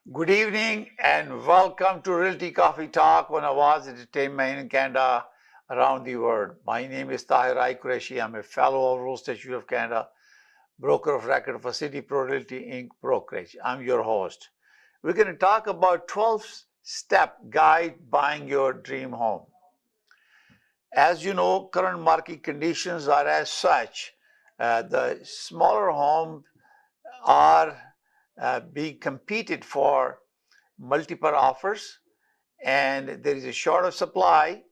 Good evening and welcome to Realty Coffee Talk on Awaz Entertainment in Canada around the world. My name is Tahir. I'm a fellow of Real Estate Institute of Canada, broker of record for City Pro Realty Inc. brokerage. I'm your host. We're going to talk about 12-step guide buying your dream home. As you know, current market conditions are as such. The smaller homes are being competed for multiple offers, and there is a short of supply,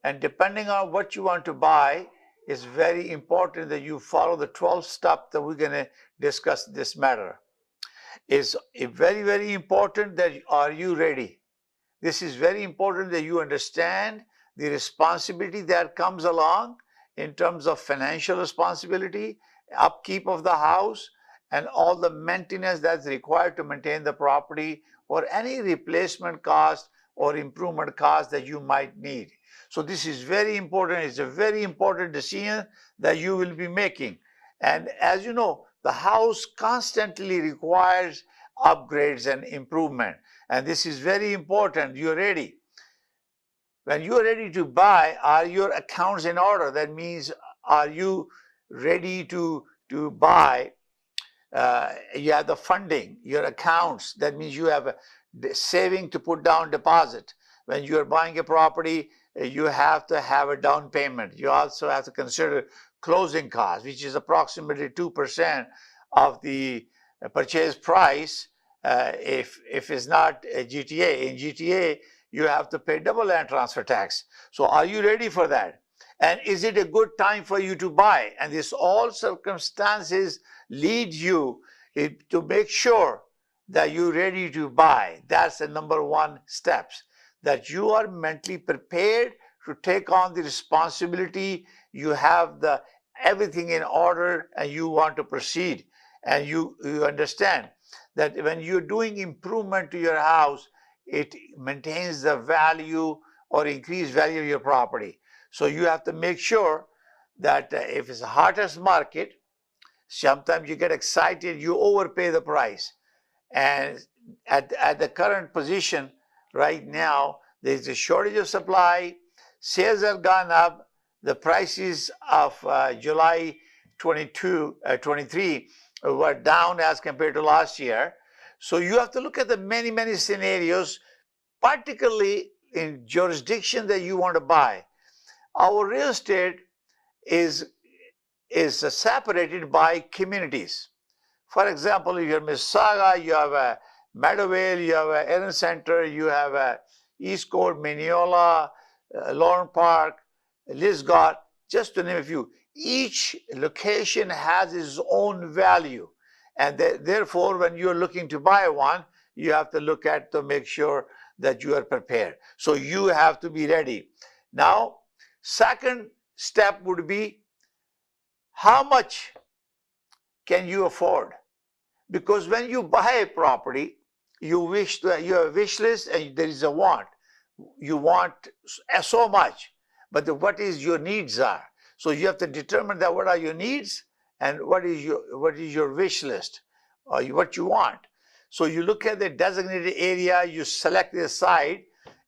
and depending on what you want to buy, it's very important that you follow the 12 steps that we're going to discuss this matter. It's very important that are you ready. This is very important that you understand the responsibility that comes along in terms of financial responsibility, upkeep of the house, and all the maintenance that's required to maintain the property, or any replacement cost or improvement cost that you might need. So this is very important. It's a very important decision that you will be making. And as you know, the house constantly requires upgrades and improvement. And this is very important. You're ready. When you're ready to buy, are your accounts in order? That means, are you ready to buy? You have the funding, your accounts. That means you have a saving to put down deposit. When you're buying a property, you have to have a down payment. You also have to consider closing costs, which is approximately 2% of the purchase price. If it's not a GTA, in GTA, you have to pay double land transfer tax. So are you ready for that? And is it a good time for you to buy? And this all circumstances lead you to make sure that you're ready to buy. That's the number one steps, that you are mentally prepared to take on the responsibility. You have the everything in order and you want to proceed. And you understand that when you're doing improvement to your house, it maintains the value or increased value of your property. So you have to make sure that if it's the hottest market, sometimes you get excited, you overpay the price. And at the current position right now, there's a shortage of supply, sales have gone up, the prices of July 23 were down as compared to last year. So you have to look at the many scenarios, particularly in jurisdiction that you want to buy. Our real estate is separated by communities. For example, if you're Mississauga, you have a Meadowvale, you have a Erin Center, you have a East Coast, Mineola, Lorne Park, Lisgard, just to name a few. Each location has its own value. And therefore, when you're looking to buy one, you have to look at to make sure that you are prepared. So you have to be ready. Now, second step would be, how much can you afford? Because when you buy a property, you have a wish list and there is a want. You want so much, but what is your needs are. So you have to determine that what are your needs and what is your wish list, or what you want. So you look at the designated area, you select the site,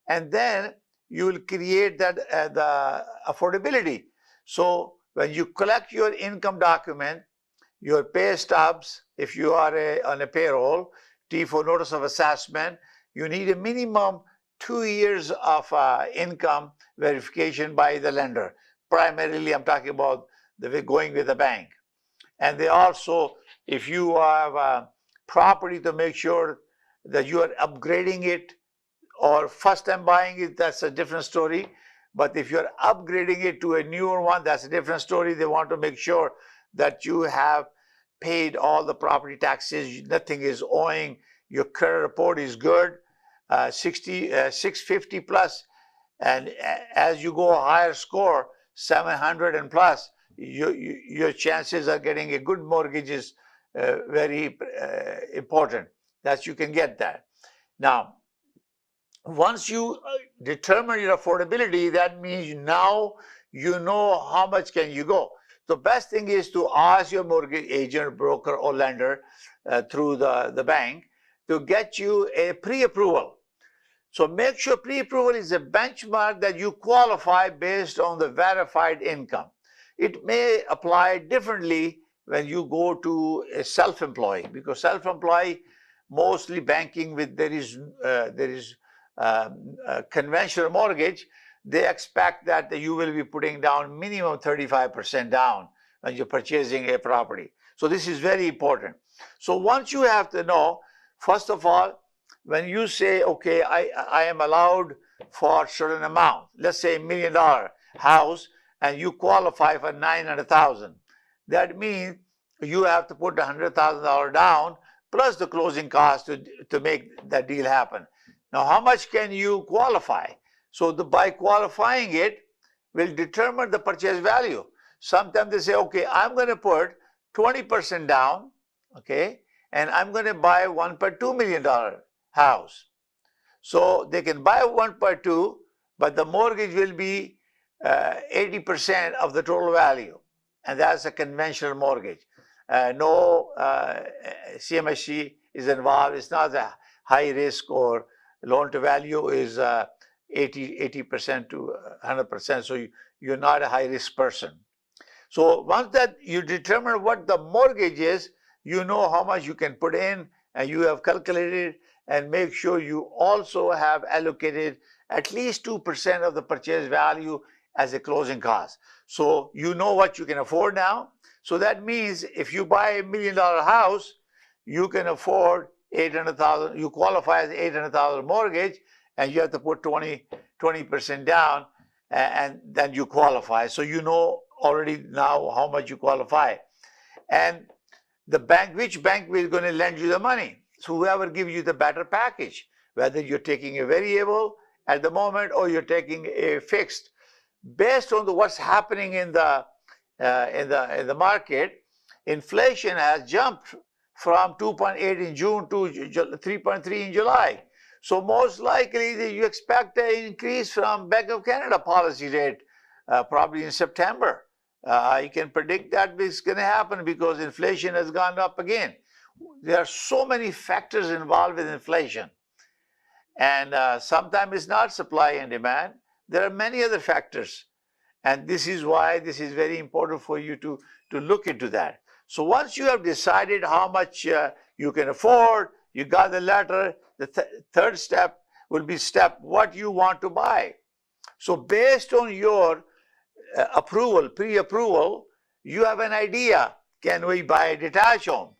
and then you will create that the affordability. So when you collect your income document, your pay stubs, if you are on a payroll, T4 notice of assessment, you need a minimum 2 years of income verification by the lender. Primarily, I'm talking about going with the bank. And they also, if you have a property, to make sure that you are upgrading it, or first time buying it, that's a different story. But if you're upgrading it to a newer one, that's a different story. They want to make sure that you have paid all the property taxes, nothing is owing, your credit report is good, 650 plus, and as you go higher score, 700 and plus, your chances of getting a good mortgage is very important, that you can get that. Now, once you determine your affordability, that means now you know how much can you go. The best thing is to ask your mortgage agent, broker, or lender through the bank to get you a pre-approval. So make sure pre-approval is a benchmark that you qualify based on the verified income. It may apply differently when you go to a self-employed, because self-employed, mostly banking with there is conventional mortgage. They expect that you will be putting down minimum 35% down when you're purchasing a property. So this is very important. So once you have to know, first of all, when you say, okay, I am allowed for a certain amount, let's say $1 million house, and you qualify for 900,000, that means you have to put $100,000 down plus the closing cost to make that deal happen. Now, how much can you qualify? So by qualifying it will determine the purchase value. Sometimes they say, okay, I'm going to put 20% down, okay, and I'm going to buy $1.2 million house. So they can buy 1.2, but the mortgage will be 80% of the total value. And that's a conventional mortgage. No CMHC is involved. It's not a high risk, or loan to value is 80% to 100%. So you're not a high risk person. So once that you determine what the mortgage is, you know how much you can put in, and you have calculated, and make sure you also have allocated at least 2% of the purchase value as a closing cost. So you know what you can afford now. So that means if you buy $1 million house, you can afford 800,000. You qualify as 800,000 mortgage, and you have to put 20% down, and then you qualify. So you know already now how much you qualify. And the bank, which bank is going to lend you the money? So whoever gives you the better package, whether you're taking a variable at the moment or you're taking a fixed, based on what's happening in the market, inflation has jumped from 2.8 in June to 3.3 in July. So most likely you expect an increase from Bank of Canada policy rate probably in September. You can predict that it's going to happen because inflation has gone up again. There are so many factors involved with inflation. And sometimes it's not supply and demand. There are many other factors. And this is why this is very important for you to look into that. So once you have decided how much you can afford, you got the letter, the third step will be what you want to buy. So based on your approval, pre-approval, you have an idea. Can we buy a detached home?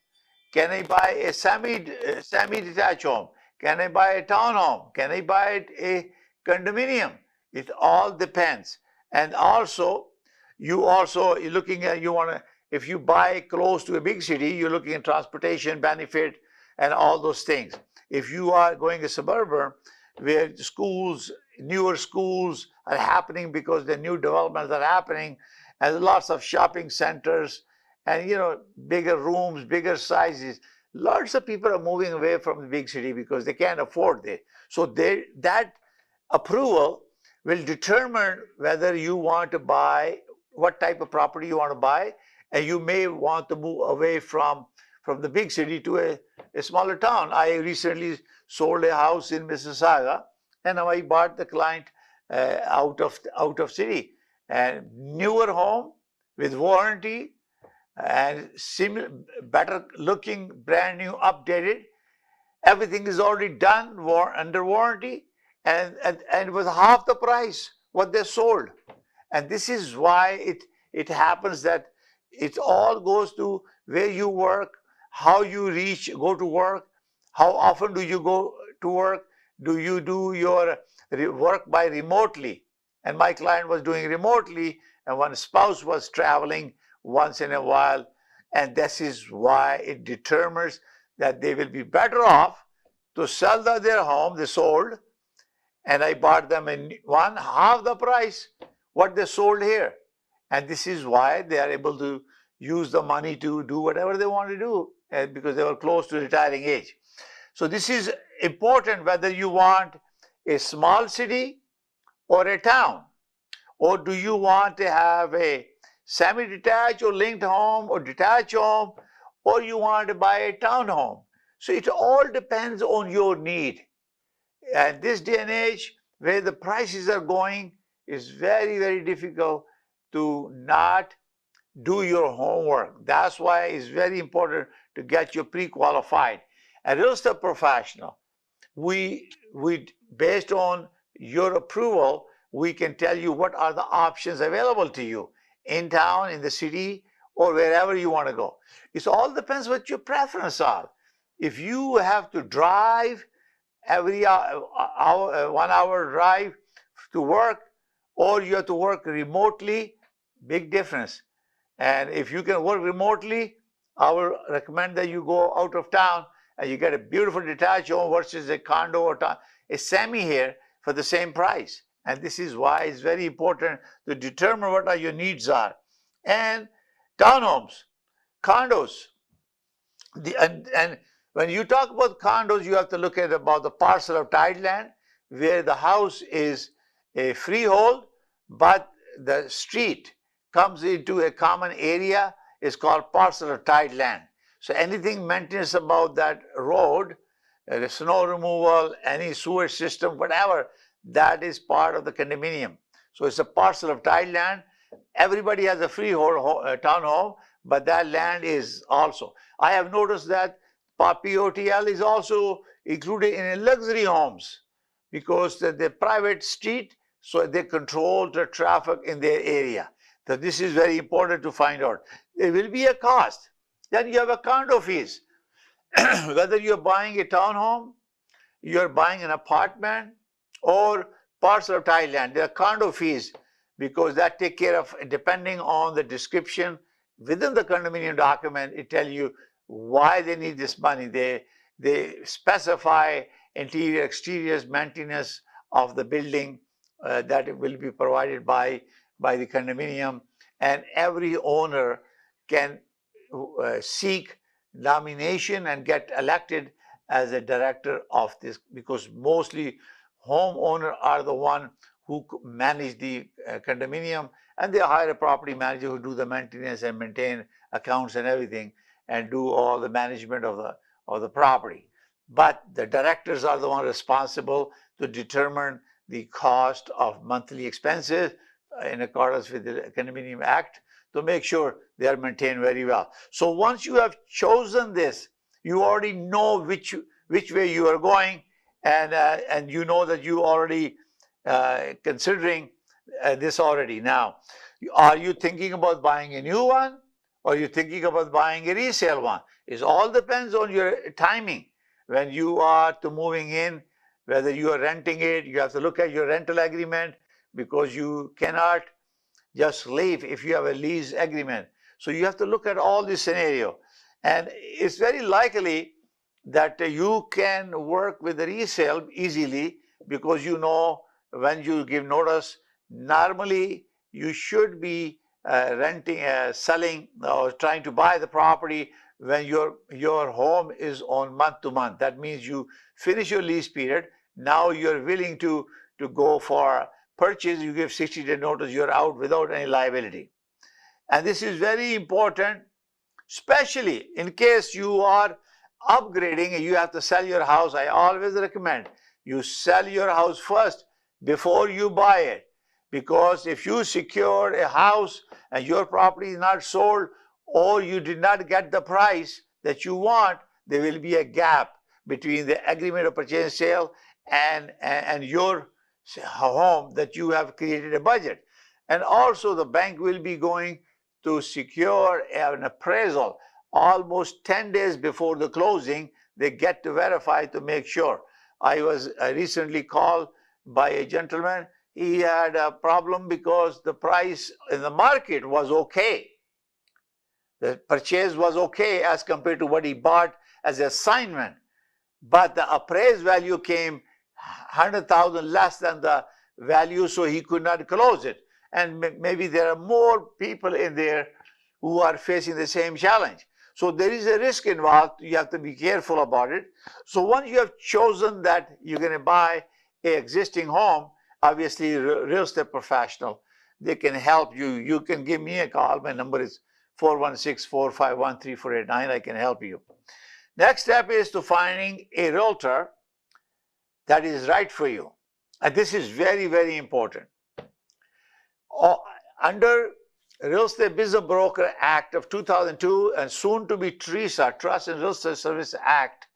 Can I buy a semi-detached home? Can I buy a townhome? Can I buy a condominium? It all depends. And also, you're looking at, if you buy close to a big city, you're looking at transportation benefit and all those things. If you are going to suburban, where schools, newer schools are happening because the new developments are happening, and lots of shopping centers, and bigger rooms, bigger sizes. Lots of people are moving away from the big city because they can't afford it. So that approval will determine whether you want to buy, what type of property you want to buy, and you may want to move away from the big city to a smaller town. I recently sold a house in Mississauga, and I bought the client out of city, and newer home with warranty, and better looking, brand new, updated. Everything is already done, under warranty, and it was half the price what they sold. And this is why it happens that it all goes to where you work, how you go to work, how often do you go to work, do you do your work by remotely? And my client was doing remotely, and one spouse was traveling once in a while, and this is why it determines that they will be better off to sell their home they sold, and I bought them in half the price what they sold here. And this is why they are able to use the money to do whatever they want to do, because they were close to retiring age. So this is important, whether you want a small city or a town, or do you want to have a semi-detached or linked home or detached home, or you want to buy a townhome. So it all depends on your need. And this day and age, where the prices are going, is very, very difficult to not do your homework. That's why it's very important to get you pre-qualified. A real estate professional, we based on your approval, we can tell you what are the options available to you in town, in the city, or wherever you want to go. It all depends what your preference are. If you have to drive every hour, 1 hour drive to work, or you have to work remotely, big difference. And if you can work remotely, I will recommend that you go out of town and you get a beautiful detached home versus a condo or a semi here for the same price. And this is why it's very important to determine what are your needs are. And townhomes, condos, and when you talk about condos, you have to look at about the parcel of tied land where the house is a freehold, but the street comes into a common area is called parcel of tied land. So anything maintenance about that road, the snow removal, any sewer system, whatever, that is part of the condominium. So it's a parcel of tied land. Everybody has a freehold townhome, but that land is also. I have noticed that POTL is also included in luxury homes because they're private street, so they control the traffic in their area. So this is very important to find out. There will be a cost. Then you have a condo fees. Whether you're buying a townhome, you're buying an apartment, or parcel of tied land, there are condo fees because that take care of, depending on the description within the condominium document, it tells you why they need this money. They specify interior, exteriors, maintenance of the building that will be provided by the condominium, and every owner can seek nomination and get elected as a director of this, because mostly homeowners are the one who manage the condominium, and they hire a property manager who do the maintenance and maintain accounts and everything and do all the management of the property. But the directors are the one responsible to determine the cost of monthly expenses in accordance with the Condominium Act to make sure they are maintained very well. So once you have chosen this, you already know which way you are going, and you know that you already considering this already. Now, are you thinking about buying a new one, or are you thinking about buying a resale one? It all depends on your timing. When you are to moving in, whether you are renting it, you have to look at your rental agreement, because you cannot just leave if you have a lease agreement. So you have to look at all this scenario. And it's very likely that you can work with the resale easily, because you know when you give notice, normally you should be renting, selling, or trying to buy the property when your home is on month to month. That means you finish your lease period. Now you're willing to go for purchase. You give 60-day notice. You're out without any liability. And this is very important, especially in case you are upgrading and you have to sell your house. I always recommend you sell your house first before you buy it, because if you secure a house and your property is not sold, or you did not get the price that you want, there will be a gap between the agreement of purchase and sale and your home that you have created a budget. And also the bank will be going to secure an appraisal almost 10 days before the closing. They get to verify to make sure. I was recently called by a gentleman. He had a problem because the price in the market was okay. The purchase was okay as compared to what he bought as an assignment. But the appraised value came 100,000 less than the value, so he could not close it. And maybe there are more people in there who are facing the same challenge. So there is a risk involved. You have to be careful about it. So once you have chosen that you're going to buy an existing home, obviously real estate professional, they can help you. You can give me a call. My number is 416-451-3489. I can help you. Next step is to finding a realtor that is right for you. And this is very, very important. Under Real Estate Business Broker Act of 2002 and soon to be TRESA, Trust and Real Estate Service Act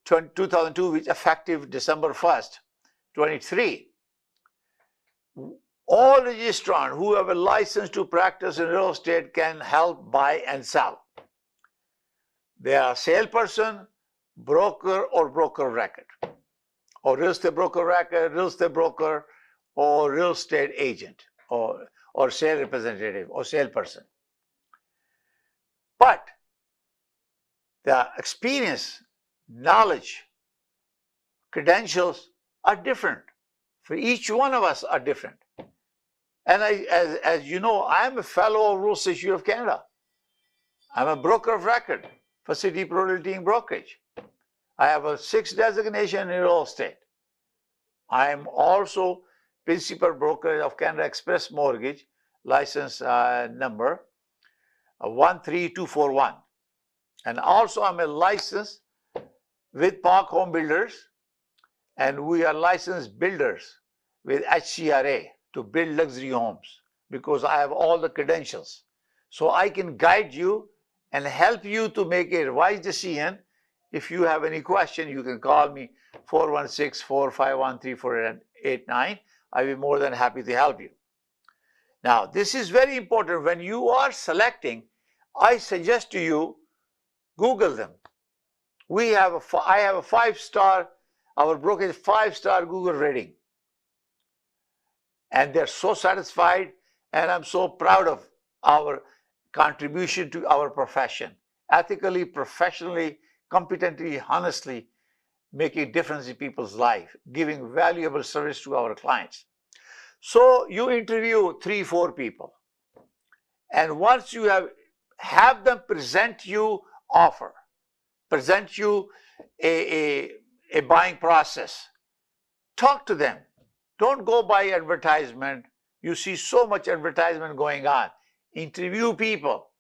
2002, which effective December 1st, 23. All registrants who have a license to practice in real estate can help buy and sell. They are salesperson, broker, or broker record, or real estate broker record, real estate broker, or real estate agent, or sales representative, or salesperson. But the experience, knowledge, credentials are different. For each one of us are different. And as you know, I am a fellow of Real Estate Institute of Canada. I'm a broker of record for City Pro Realty and Brokerage. I have a 6 designation in real estate. I am also principal broker of Canada Express Mortgage, license number 13241. And also I'm a license with Park Home Builders, and we are licensed builders with HCRA to build luxury homes because I have all the credentials. So I can guide you and help you to make a wise decision. If you have any question, you can call me 416-451-3489. I'll be more than happy to help you. Now, this is very important. When you are selecting, I suggest to you, Google them. I have a 5-star, our brokerage 5-star Google rating. And they're so satisfied, and I'm so proud of our contribution to our profession. Ethically, professionally, competently, honestly, making a difference in people's life, giving valuable service to our clients. So you interview 3-4 people. And once you have them present you offer, present you a buying process, talk to them. Don't go by advertisement. You see so much advertisement going on. Interview people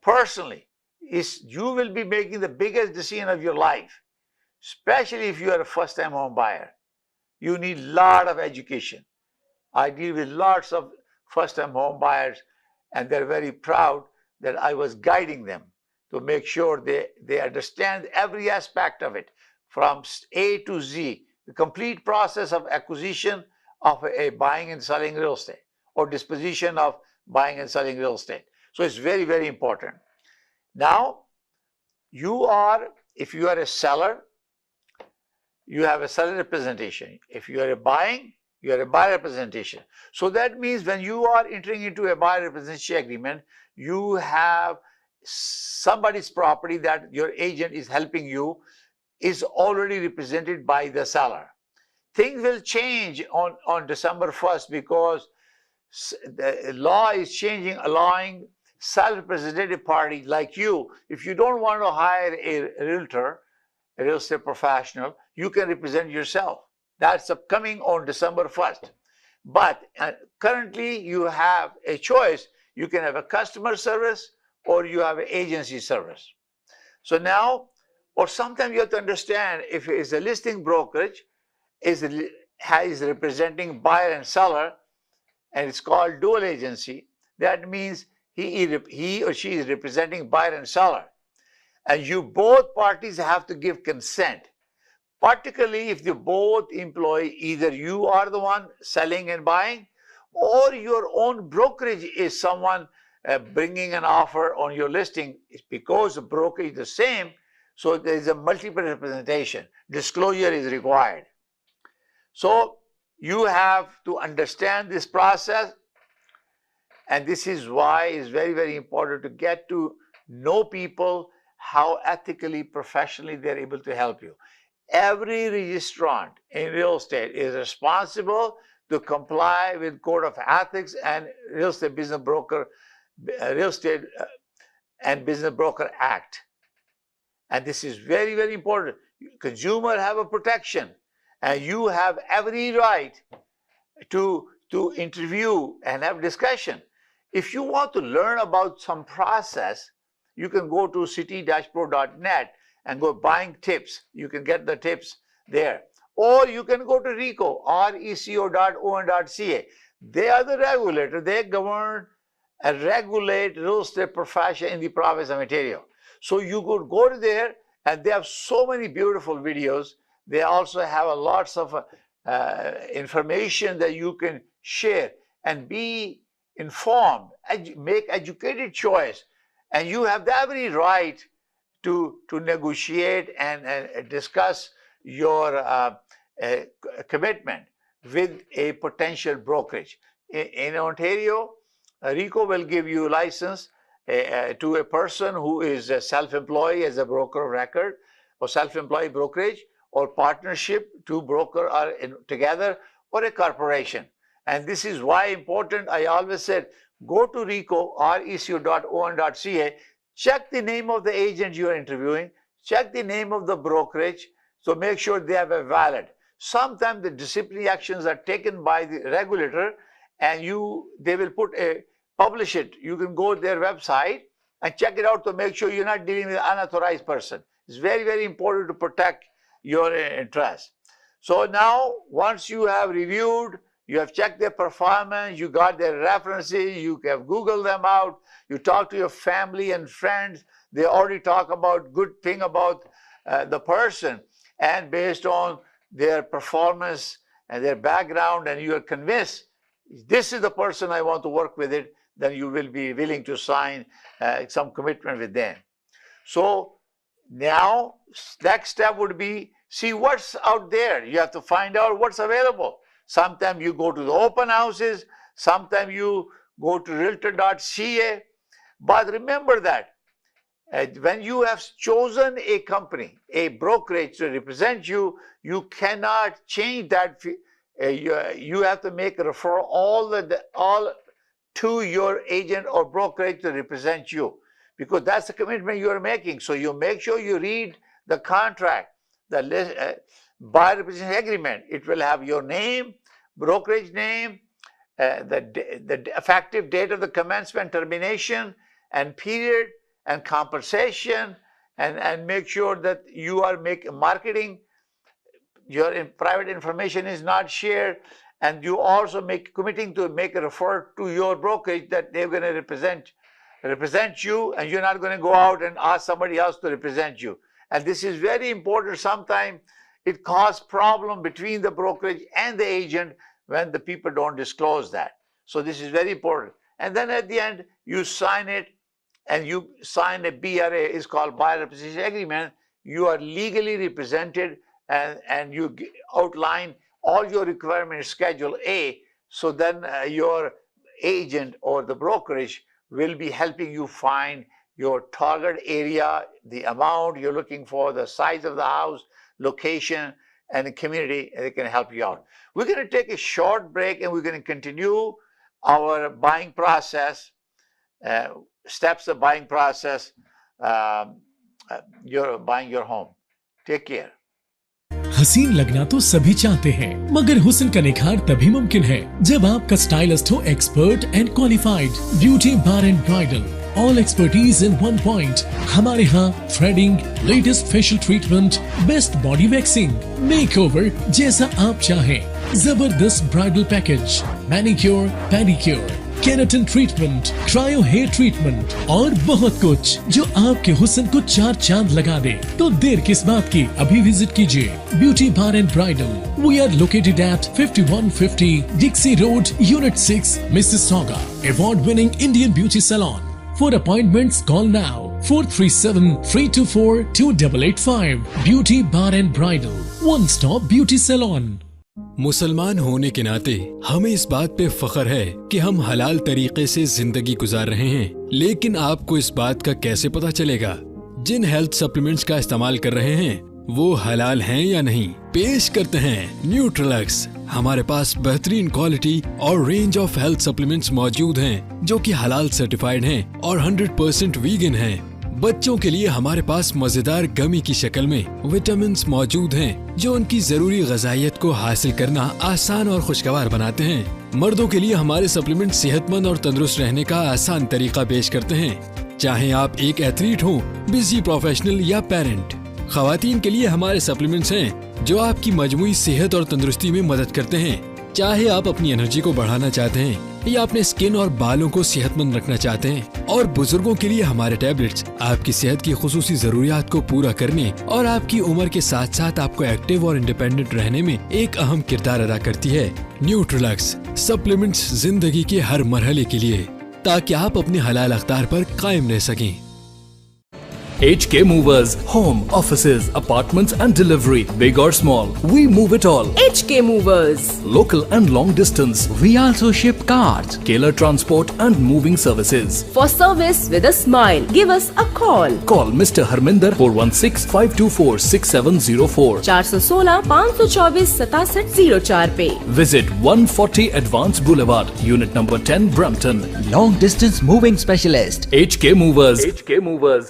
personally. You will be making the biggest decision of your life, especially if you are a first-time home buyer. You need a lot of education. I deal with lots of first-time home buyers, and they're very proud that I was guiding them to make sure they understand every aspect of it, from A to Z, the complete process of acquisition of a buying and selling real estate, or disposition of buying and selling real estate. So it's very, very important. Now, if you are a seller, you have a seller representation. If you are a buying, you are a buyer representation. So that means when you are entering into a buyer representation agreement, you have somebody's property that your agent is helping you is already represented by the seller. Things will change on December 1st because the law is changing, allowing self-representative party like you. If you don't want to hire a realtor, a real estate professional, you can represent yourself. That's upcoming on December 1st. But currently you have a choice. You can have a customer service or you have an agency service. So now, or sometimes you have to understand if it's a listing brokerage, is representing buyer and seller, and it's called dual agency. That means he or she is representing buyer and seller. And you both parties have to give consent. Particularly if you both employ, either you are the one selling and buying, or your own brokerage is someone bringing an offer on your listing. It's because the brokerage is the same, so there is a multiple representation. Disclosure is required. So you have to understand this process, and this is why it's very, very important to get to know people, how ethically, professionally they're able to help you. Every registrant in real estate is responsible to comply with Code of Ethics and Real Estate Business Broker, Real Estate and Business Broker Act. And this is very, very important. Consumers have a protection, and you have every right to interview and have discussion. If you want to learn about some process, you can go to city-pro.net and go buying tips. You can get the tips there. Or you can go to RECO, reco.on.ca. They are the regulator. They govern and regulate real estate profession in the province of Ontario. So you could go to there, and they have so many beautiful videos. They also have lots of information that you can share and be informed, make educated choice. And you have every right to negotiate and discuss your commitment with a potential brokerage. In Ontario, RECO will give you a license to a person who is self-employed as a broker of record, or self-employed brokerage, or partnership, two brokers are together, or a corporation. And this is why important. I always said, go to RECO, reco.on.ca, check the name of the agent you are interviewing, check the name of the brokerage, so make sure they have a valid. Sometimes the disciplinary actions are taken by the regulator, and they will publish it. You can go to their website and check it out to make sure you're not dealing with an unauthorized person. It's very, very important to protect your interest. So now, once you have reviewed, you have checked their performance, you got their references, you have Googled them out, you talk to your family and friends, they already talk about good thing about the person, and based on their performance and their background, and you are convinced, this is the person I want to work with it, then you will be willing to sign some commitment with them. So now, next step would be, see what's out there. You have to find out what's available. Sometimes you go to the open houses, sometimes you go to realtor.ca. But remember that when you have chosen a company, a brokerage to represent you, you cannot change that. You have to make a referral all to your agent or brokerage to represent you, because that's the commitment you are making. So you make sure you read the contract, the buyer representation agreement. It will have your name, brokerage name, the effective date of the commencement, termination, and period, and compensation, and make sure that you are marketing. Your private information is not shared, and you also committing to make a refer to your brokerage that they're going to represent you, and you're not going to go out and ask somebody else to represent you. And this is very important. Sometimes it causes problem between the brokerage and the agent when the people don't disclose that. So this is very important. And then at the end, you sign it, and you sign a BRA, is called buyer representation agreement. You are legally represented, and you outline all your requirements, Schedule A. So then your agent or the brokerage will be helping you find your target area, the amount you're looking for, the size of the house, location, and the community, and they can help you out. We're going to take a short break, and we're going to continue our buying process, steps of buying process, you're buying your home. Take care. हसीन लगना तो सभी चाहते हैं, मगर हुस्न का निखार तभी मुमकिन है जब आपका स्टाइलिस्ट हो expert and qualified. Beauty bar and bridal, all expertise in one point. हमारे यहाँ threading, latest facial treatment, best body waxing, makeover जैसा आप चाहें, जबरदस्त bridal package, manicure, pedicure, keratin treatment, cryo hair treatment और बहुत कुछ जो आपके हुस्न को चार चांद लगा दे। तो देर किस बात की, अभी विजिट कीजिए Beauty bar and Bridal. We are located at 5150 Dixie Road, unit 6, Mississauga. Award winning Indian beauty salon. For appointments call now 437-324-2885। Beauty bar and Bridal, one stop beauty salon. मुसलमान होने के नाते हमें इस बात पे फख्र है कि हम हलाल तरीके से जिंदगी गुजार रहे हैं, लेकिन आपको इस बात का कैसे पता चलेगा जिन हेल्थ सप्लीमेंट्स का इस्तेमाल कर रहे हैं वो हलाल हैं या नहीं? पेश करते हैं न्यूट्रलक्स। हमारे पास बेहतरीन क्वालिटी और रेंज ऑफ हेल्थ सप्लीमेंट्स मौजूद हैं जो कि हलाल सर्टिफाइड हैं और 100% वीगन हैं। बच्चों के लिए हमारे पास मजेदार गमी की शक्ल में विटामिन्स मौजूद हैं जो उनकी जरूरी ग़िज़ाइयत को हासिल करना आसान और खुशगवार बनाते हैं। मर्दों के लिए हमारे सप्लीमेंट सेहतमंद और तंदुरुस्त रहने का आसान तरीका पेश करते हैं। चाहे आप एक एथलीट हो, बिजी प्रोफेशनल या पेरेंट, खवातीन के लिए हमारे सप्लीमेंट्स हैं जो आपकी मजमूई सेहत और तंदुरुस्ती में मदद करते हैं। चाहे आप अपनी एनर्जी को बढ़ाना चाहते हैं या अपने स्किन और बालों को सेहतमंद रखना चाहते हैं, और बुजुर्गों के लिए हमारे टैबलेट्स आपकी सेहत की खुसूसी जरूरियात को पूरा करने और आपकी उम्र के साथ साथ आपको एक्टिव और इंडिपेंडेंट रहने में एक अहम किरदार अदा करती है। न्यूट्रिलक्स सप्लीमेंट्स जिंदगी के हर मरहले के लिए, ताकि आप अपने हलाल अख्तार पर कायम रह सकें। HK Movers, home, offices, apartments and delivery, big or small, we move it all. HK Movers. Local and long distance, we also ship cars, Tailor transport and moving services. For service with a smile, give us a call. Call Mr. Harminder 416-524-6704. 416-524-6704 पे. Visit 140 Advance Boulevard, Unit number 10, Brampton. Long distance moving specialist. HK Movers. HK Movers.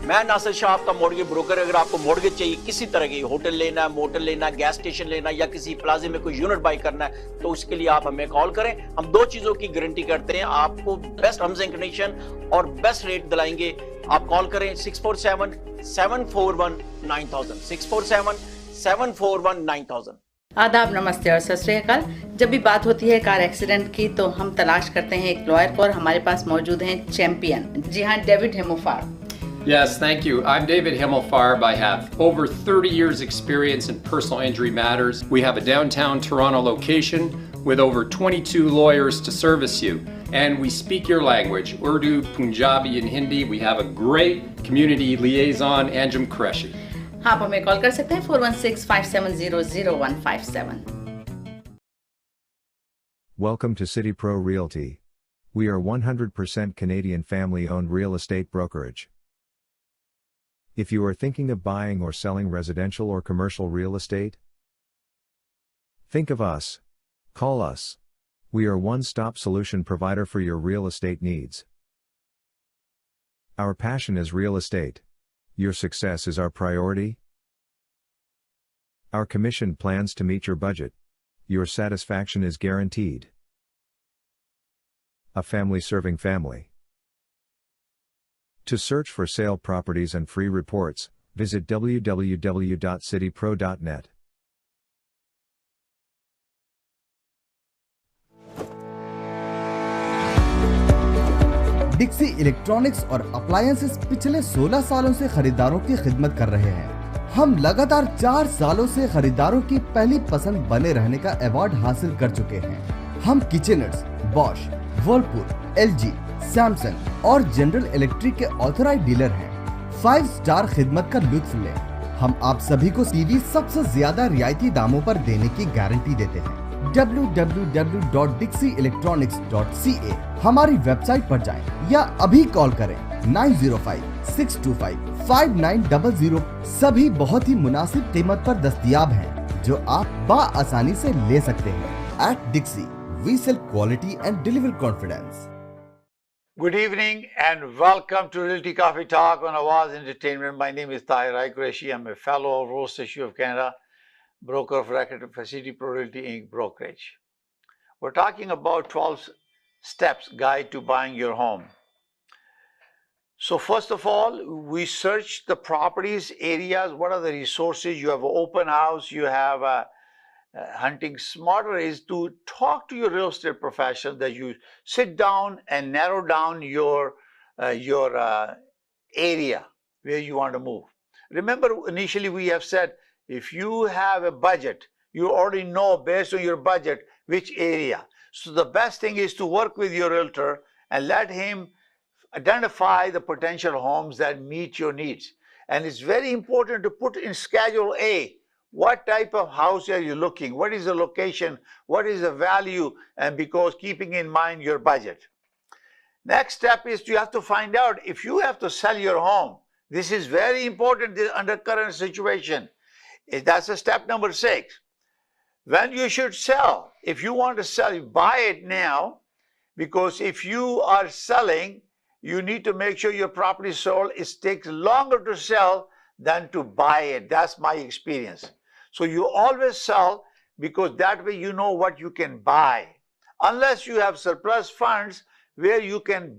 मैं नासिर शाह आपका mortgage broker. अगर आपको mortgage चाहिए, किसी तरह की hotel लेना है, मोटल लेना है, गैस स्टेशन लेना है या किसी प्लाजे में कोई यूनिट बाई करना है, तो उसके लिए आप हमें कॉल करें। हम दो चीजों की गारंटी करते हैं, आपको बेस्ट टर्म्स एंड कंडीशन और बेस्ट रेट दिलाएंगे। आप कॉल करें 647-741-9000, 647-741-9000। आदाब, नमस्ते और सत श्री अकाल। जब भी बात होती है कार एक्सीडेंट की तो हम तलाश करते हैं एक लॉयर को, और हमारे पास मौजूद हैं चैंपियन। जी हाँ, David हेमोफार। Yes, thank you. I'm David Himmelfarb. I have over 30 years experience in personal injury matters. We have a downtown Toronto location with over 22 lawyers to service you. And we speak your language, Urdu, Punjabi and Hindi. We have a great community liaison, Anjum Qureshi. आप हमें call कर सकते हैं 416-570-0157। Welcome to City Pro Realty. We are 100% Canadian family-owned real estate brokerage. If you are thinking of buying or selling residential or commercial real estate, think of us. Call us. We are one-stop solution provider for your real estate needs. Our passion is real estate. Your success is our priority. Our commission plans to meet your budget. Your satisfaction is guaranteed. A family serving family. To search for sale properties and free reports, visit www.citypro.net. Dixie Electronics और Appliances पिछले 16 सालों से खरीदारों की खिदमत कर रहे हैं। हम लगातार 4 सालों से खरीदारों की पहली पसंद बने रहने का अवार्ड हासिल कर चुके हैं। हम किचनर्स, बॉश, वर्लपूल, एलजी, सैमसंग और जनरल इलेक्ट्रिक के ऑथराइज्ड डीलर हैं। 5 स्टार खिदमत का लुत्फ लें। हम आप सभी को टीवी सबसे ज्यादा रियायती दामों पर देने की गारंटी देते हैं। www.dixieelectronics.ca हमारी वेबसाइट पर जाएं या अभी कॉल करें 905-625-5900। सभी बहुत ही मुनासिब कीमत पर दस्तयाब हैं, जो आप बाआसानी से ले सकते हैं। At Dixie, we sell quality and deliver confidence. Good evening and welcome to Realty Coffee Talk on Awaz Entertainment. My name is Tahir Qureshi. I'm a fellow of Realty of Canada, broker of record of City Pro Realty Inc. brokerage. We're talking about 12 steps guide to buying your home. So first of all, we search the properties, areas, what are the resources. You have an open house, you have hunting. Smarter is to talk to your real estate professional, that you sit down and narrow down your area where you want to move. Remember, initially we have said, if you have a budget, you already know based on your budget which area. So the best thing is to work with your realtor and let him identify the potential homes that meet your needs. And it's very important to put in Schedule A, what type of house are you looking? What is the location? What is the value? And because keeping in mind your budget. Next step is you have to find out if you have to sell your home. This is very important under current situation. That's a step number 6. When you should sell, if you want to sell, you buy it now, because if you are selling, you need to make sure your property is sold. It takes longer to sell than to buy it. That's my experience. So you always sell, because that way you know what you can buy. Unless you have surplus funds where you can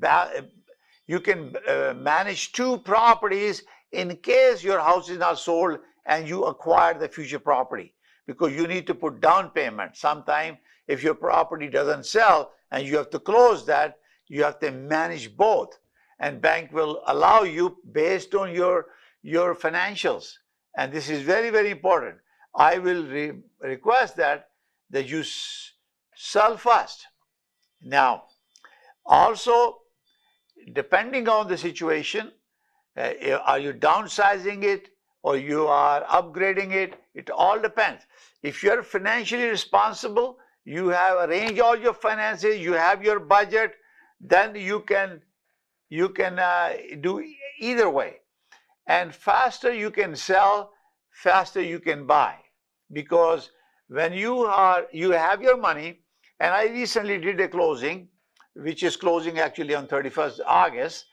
manage two properties in case your house is not sold and you acquire the future property, because you need to put down payment. Sometime if your property doesn't sell and you have to close that, you have to manage both, and bank will allow you based on your financials. And this is very, very important. I will request that you sell fast. Now, also, depending on the situation, are you downsizing it or you are upgrading it? It all depends. If you're financially responsible, you have arranged all your finances, you have your budget, then you can do either way. And faster you can sell, faster you can buy. Because when you have your money, and I recently did a closing, which is closing actually on 31st August.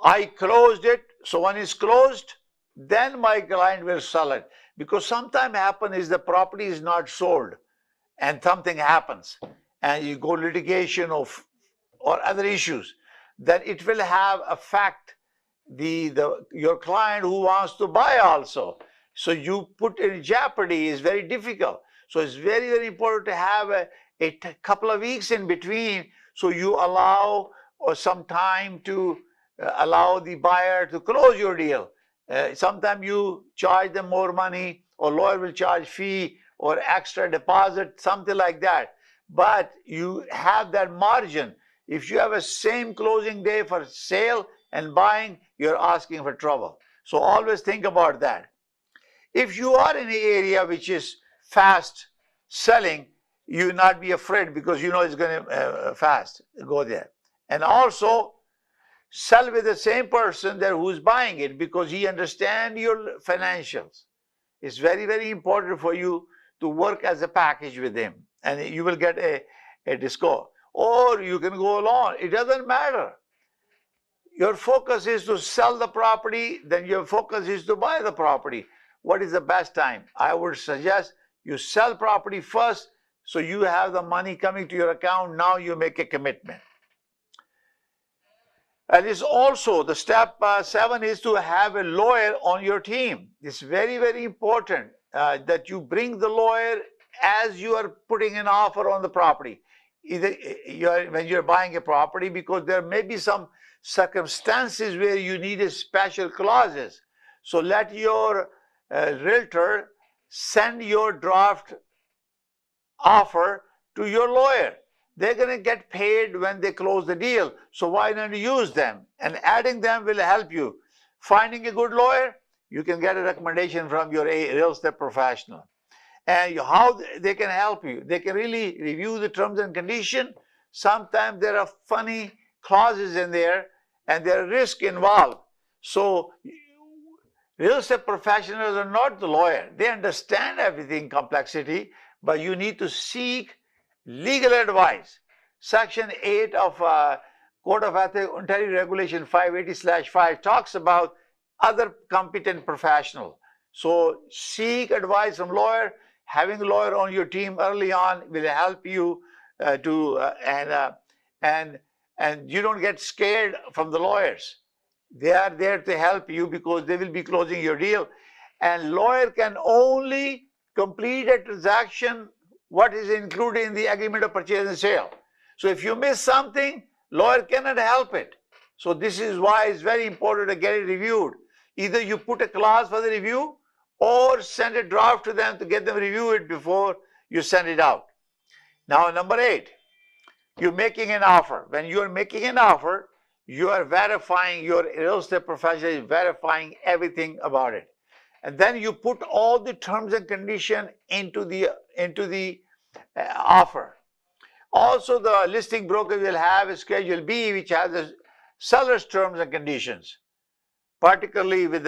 I closed it, so when it's closed, then my client will sell it. Because sometimes happen is the property is not sold and something happens and you go litigation or other issues, then it will have affect your client who wants to buy also. So you put in jeopardy is very difficult. So it's very, very important to have a couple of weeks in between, so you allow some time to allow the buyer to close your deal. Sometimes you charge them more money, or lawyer will charge fee or extra deposit, something like that. But you have that margin. If you have a same closing day for sale and buying, you're asking for trouble. So always think about that. If you are in an area which is fast selling, you not be afraid, because you know it's going to fast go there. And also sell with the same person there who's buying it, because he understands your financials. It's very, very important for you to work as a package with him, and you will get a discount. Or you can go alone. It doesn't matter. Your focus is to sell the property, then your focus is to buy the property. What is the best time? I would suggest you sell property first, so you have the money coming to your account. Now you make a commitment. And it's also the step 7 is to have a lawyer on your team. It's very, very important that you bring the lawyer as you are putting an offer on the property. Either when you're buying a property, because there may be some circumstances where you need a special clauses. So let your realtor send your draft offer to your lawyer. They're going to get paid when they close the deal. So why not use them? And adding them will help you. Finding a good lawyer, you can get a recommendation from your real estate professional. And how they can help you. They can really review the terms and conditions. Sometimes there are funny clauses in there and there are risks involved. So real estate professionals are not the lawyer. They understand everything, complexity, but you need to seek legal advice. Section 8 of Code of Ethics, Ontario Regulation 580/5 talks about other competent professional. So seek advice from lawyer. Having a lawyer on your team early on will help you and you don't get scared from the lawyers. They are there to help you because they will be closing your deal. And lawyer can only complete a transaction what is included in the agreement of purchase and sale. So if you miss something, lawyer cannot help it. So this is why it's very important to get it reviewed. Either you put a clause for the review or send a draft to them to get them review it before you send it out. Now, number 8, you're making an offer. When you're making an offer, you are verifying, your real estate professional is verifying everything about it. And then you put all the terms and conditions into the offer. Also, the listing broker will have a Schedule B, which has the seller's terms and conditions, particularly with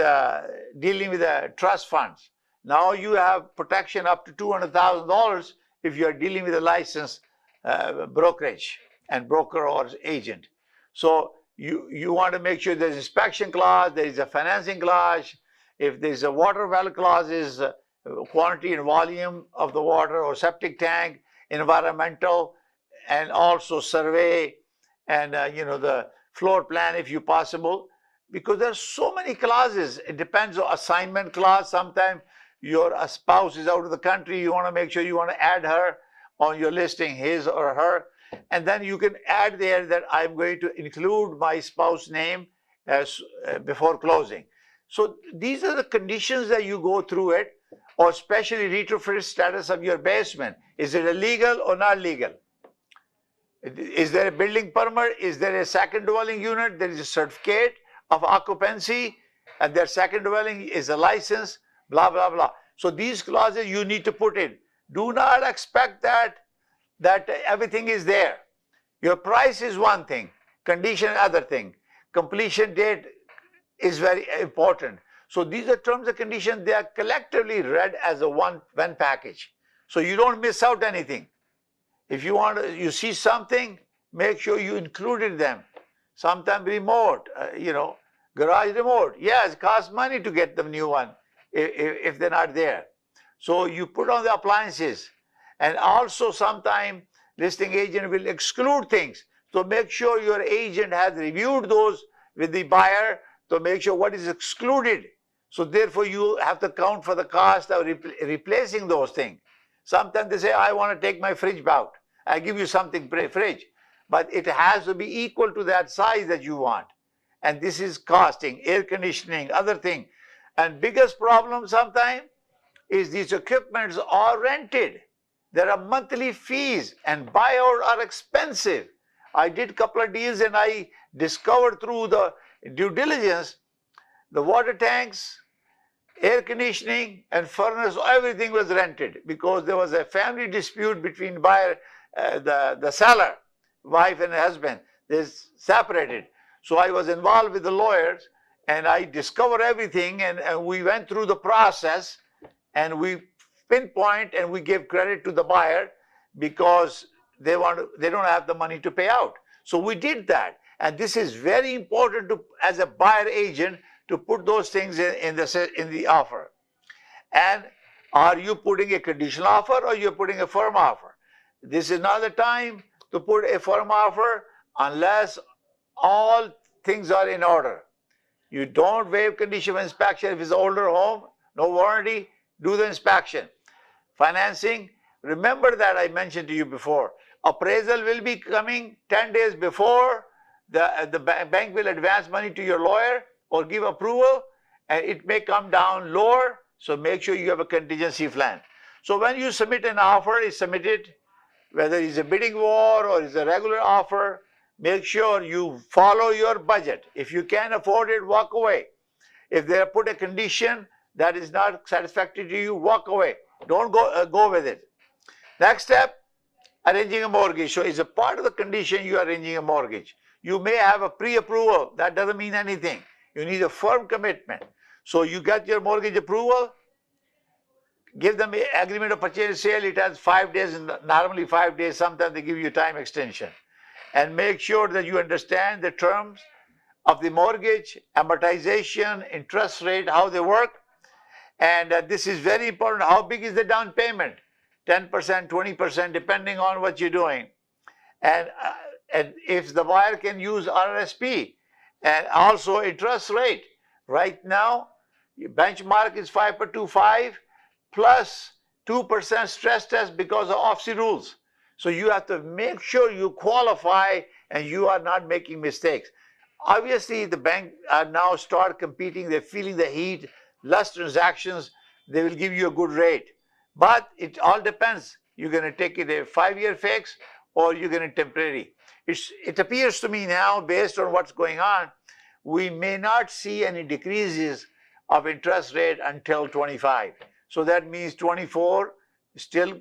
dealing with the trust funds. Now you have protection up to $200,000 if you are dealing with a licensed brokerage and broker or agent. So you want to make sure there's inspection clause, there is a financing clause, If there's a water well clause is quantity and volume of the water, or septic tank, environmental, and also survey, and the floor plan if you possible, because there's so many clauses. It depends on assignment clause. Sometimes your spouse is out of the country, you want to make sure you want to add her on your listing, his or her, and then you can add there that I'm going to include my spouse name as before closing. So these are the conditions that you go through it, or especially retrofit status of your basement. Is it illegal or not legal? Is there a building permit? Is there a second dwelling unit? There is a certificate of occupancy, and their second dwelling is a license, blah, blah, blah. So these clauses you need to put in. Do not expect that everything is there. Your price is one thing, condition other thing. Completion date is very important. So these are terms and conditions. They are collectively read as a one package. So you don't miss out anything. If you see something, make sure you included them. Sometimes remote, garage remote. Yes, it costs money to get the new one if they're not there. So you put on the appliances. And also sometimes listing agent will exclude things. So make sure your agent has reviewed those with the buyer to make sure what is excluded. So therefore you have to count for the cost of replacing those things. Sometimes they say, I want to take my fridge out. I give you something fridge, but it has to be equal to that size that you want. And this is costing, air conditioning, other thing. And biggest problem sometimes is these equipments are rented. There are monthly fees, and buyout are expensive. I did a couple of deals and I discovered through the due diligence, the water tanks, air conditioning, and furnace, everything was rented because there was a family dispute between buyer, the seller, wife and husband. They separated. So I was involved with the lawyers and I discovered everything, and we went through the process and we pinpoint and we give credit to the buyer because they don't have the money to pay out. So we did that. And this is very important to, as a buyer agent, to put those things in the offer. And are you putting a conditional offer or you're putting a firm offer? This is not the time to put a firm offer unless all things are in order. You don't waive condition of inspection if it's an older home, no warranty, do the inspection. Financing, remember that I mentioned to you before. Appraisal will be coming 10 days before. The bank will advance money to your lawyer or give approval, and it may come down lower. So make sure you have a contingency plan. So when you submit an offer, it's submitted, whether it's a bidding war or it's a regular offer, make sure you follow your budget. If you can't afford it, walk away. If they put a condition that is not satisfactory to you, walk away. Don't go with it. Next step, arranging a mortgage. So it's a part of the condition you are arranging a mortgage. You may have a pre-approval. That doesn't mean anything. You need a firm commitment. So you get your mortgage approval, give them an agreement of purchase and sale. It has 5 days, normally 5 days. Sometimes they give you time extension. And make sure that you understand the terms of the mortgage, amortization, interest rate, how they work. And this is very important. How big is the down payment? 10%, 20%, depending on what you're doing. And if the buyer can use RRSP, and also interest rate. Right now, your benchmark is 5.25 plus 2% stress test because of OFSI rules. So you have to make sure you qualify and you are not making mistakes. Obviously, the bank are now start competing. They're feeling the heat, less transactions. They will give you a good rate. But it all depends. You're going to take it a 5-year fix or you're going to temporary. It appears to me now, based on what's going on, we may not see any decreases of interest rate until 25. So that means 24 still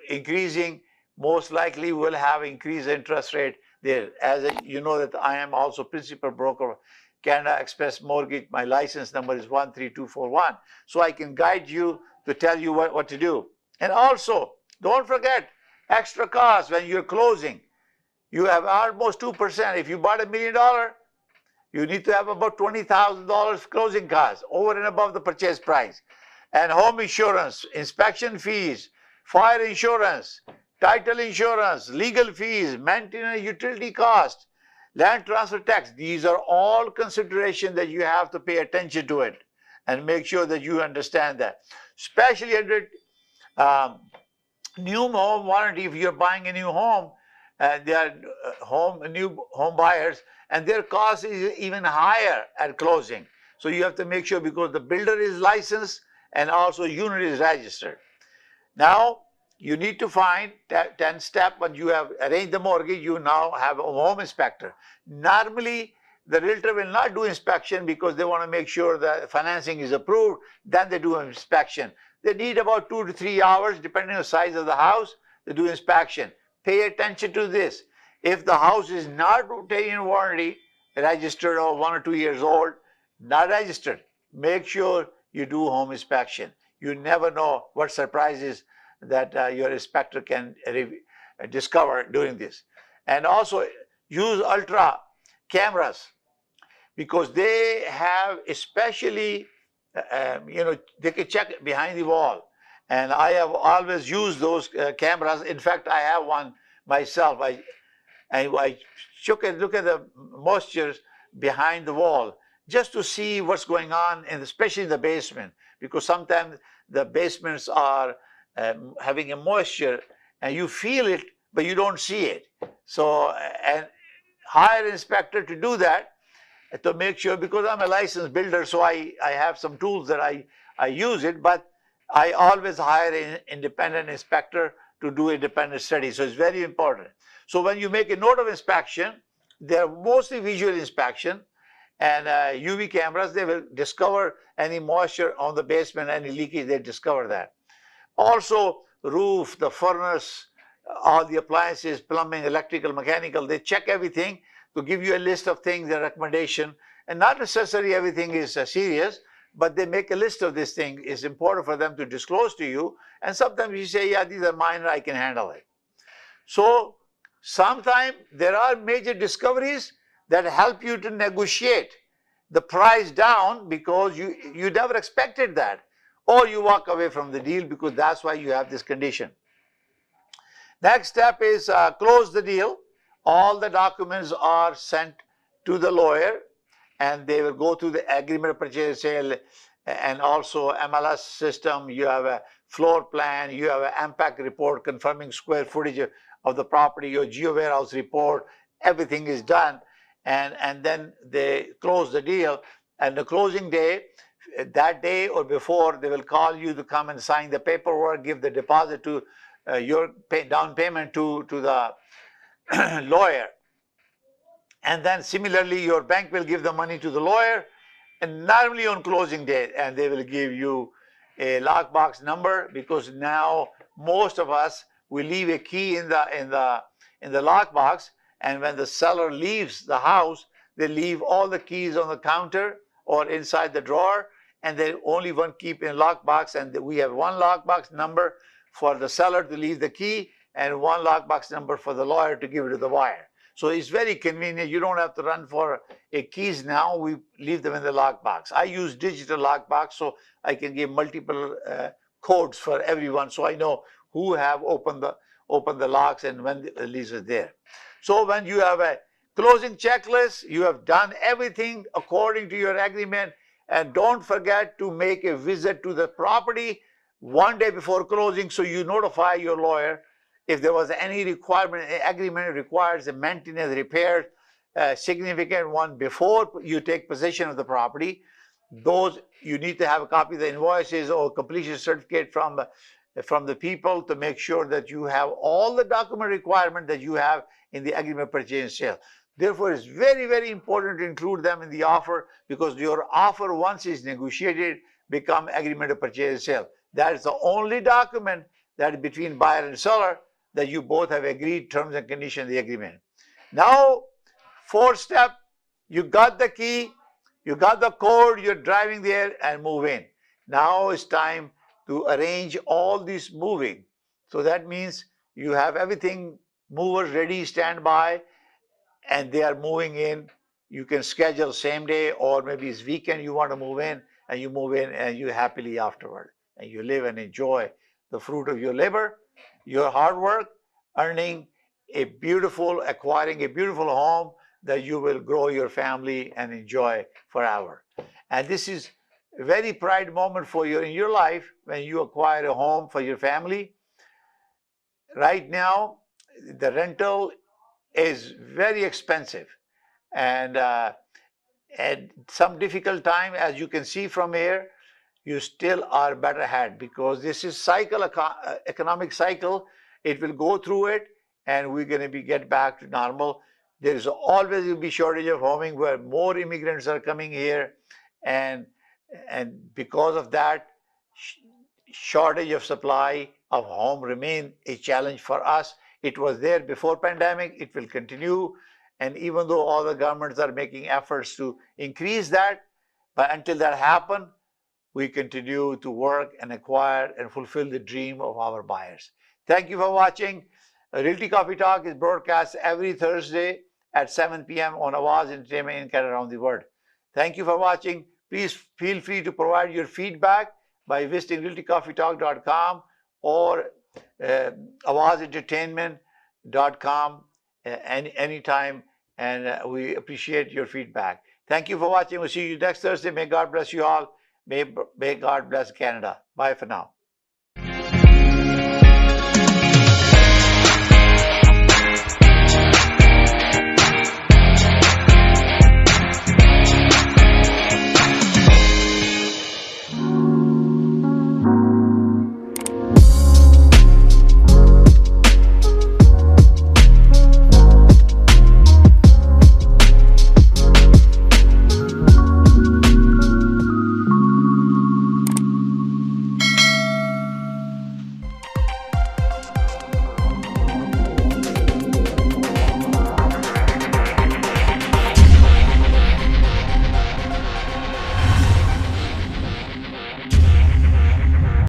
increasing. Most likely we'll have increased interest rate there. As you know that I am also principal broker, Canada Express Mortgage. My license number is 13241. So I can guide you to tell you what to do. And also, don't forget extra costs when you're closing. You have almost 2%. If you bought $1 million, You need to have about $20,000 closing costs over and above the purchase price. And home insurance, inspection fees, fire insurance, title insurance, legal fees, maintenance, utility cost, land transfer tax. These are all considerations that you have to pay attention to it and make sure that you understand that. Especially under new home warranty, if you're buying a new home, they are new home buyers, and their cost is even higher at closing. So you have to make sure, because the builder is licensed and also unit is registered. Now you need to find 10 step. When you have arranged the mortgage, you now have a home inspector. Normally the realtor will not do inspection because they want to make sure that financing is approved. Then they do an inspection. They need about 2 to 3 hours depending on the size of the house to do inspection. Pay attention to this. If the house is not rotating warranty, registered, or 1 or 2 years old, not registered, make sure you do home inspection. You never know what surprises that your inspector can discover doing this. And also use ultra cameras, because they have, especially, they can check behind the wall. And I have always used those cameras. In fact, I have one myself. I look at the moisture behind the wall just to see what's going on, and especially in the basement, because sometimes the basements are having a moisture and you feel it, but you don't see it. So, and hire an inspector to do that, to make sure, because I'm a licensed builder, so I have some tools that I use it, but I always hire an independent inspector to do independent study. So it's very important. So when you make a note of inspection, they're mostly visual inspection, and UV cameras, they will discover any moisture on the basement, any leakage, they discover that. Also, roof, the furnace, all the appliances, plumbing, electrical, mechanical, they check everything to give you a list of things, a recommendation, and not necessarily everything is serious, but they make a list of this thing. It's important for them to disclose to you, and sometimes you say, yeah, these are minor, I can handle it. So sometimes there are major discoveries that help you to negotiate the price down, because you never expected that, or you walk away from the deal because that's why you have this condition. Next step is close the deal. All the documents are sent to the lawyer, and they will go through the agreement of purchase sale, and also MLS system. You have a floor plan, you have an impact report confirming square footage of the property, your geo warehouse report, everything is done. And then they close the deal, and the closing day, that day or before, they will call you to come and sign the paperwork, give the deposit to your down payment to the lawyer. And then similarly, your bank will give the money to the lawyer, and normally on closing day, and they will give you a lockbox number, because now most of us, we leave a key in the lockbox, and when the seller leaves the house, they leave all the keys on the counter or inside the drawer, and they only one keep in lockbox, and we have one lockbox number for the seller to leave the key, and one lockbox number for the lawyer to give it to the buyer. So it's very convenient. You don't have to run for a keys now. We leave them in the lockbox. I use digital lockbox, so I can give multiple codes for everyone, so I know who have opened the locks and when the lease is there. So when you have a closing checklist, you have done everything according to your agreement, and don't forget to make a visit to the property one day before closing, so you notify your lawyer if there was any requirement. Agreement requires a maintenance, repair, significant one before you take possession of the property. Those you need to have a copy of the invoices or completion certificate from the people to make sure that you have all the document requirement that you have in the agreement purchase and sale. Therefore, it's very, very important to include them in the offer, because your offer, once is negotiated, become agreement of purchase and sale. That is the only document that is between buyer and seller that you both have agreed terms and conditions of the agreement. Now, fourth step, you got the key, you got the code, you're driving there and move in. Now it's time to arrange all this moving. So that means you have everything, movers ready, stand by, and they are moving in you can schedule same day, or maybe it's weekend you want to move in, and you move in and you happily afterward. And you live and enjoy the fruit of your labor, your hard work, acquiring a beautiful home that you will grow your family and enjoy forever. And this is a very pride moment for you in your life when you acquire a home for your family. Right now, the rental is very expensive, and at some difficult time, as you can see from here, you still are better ahead, because this is economic cycle. It will go through it, and we're going to get back to normal. There is always will be shortage of homing, where more immigrants are coming here, and because of that, shortage of supply of home remain a challenge for us. It was there before pandemic. It will continue, and even though all the governments are making efforts to increase that, but until that happen, we continue to work and acquire and fulfill the dream of our buyers. Thank you for watching. Realty Coffee Talk is broadcast every Thursday at 7 p.m. on Awaz Entertainment in Canada around the world. Thank you for watching. Please feel free to provide your feedback by visiting realtycoffeetalk.com or awazentertainment.com anytime, and we appreciate your feedback. Thank you for watching. We'll see you next Thursday. May God bless you all. May God bless Canada. Bye for now.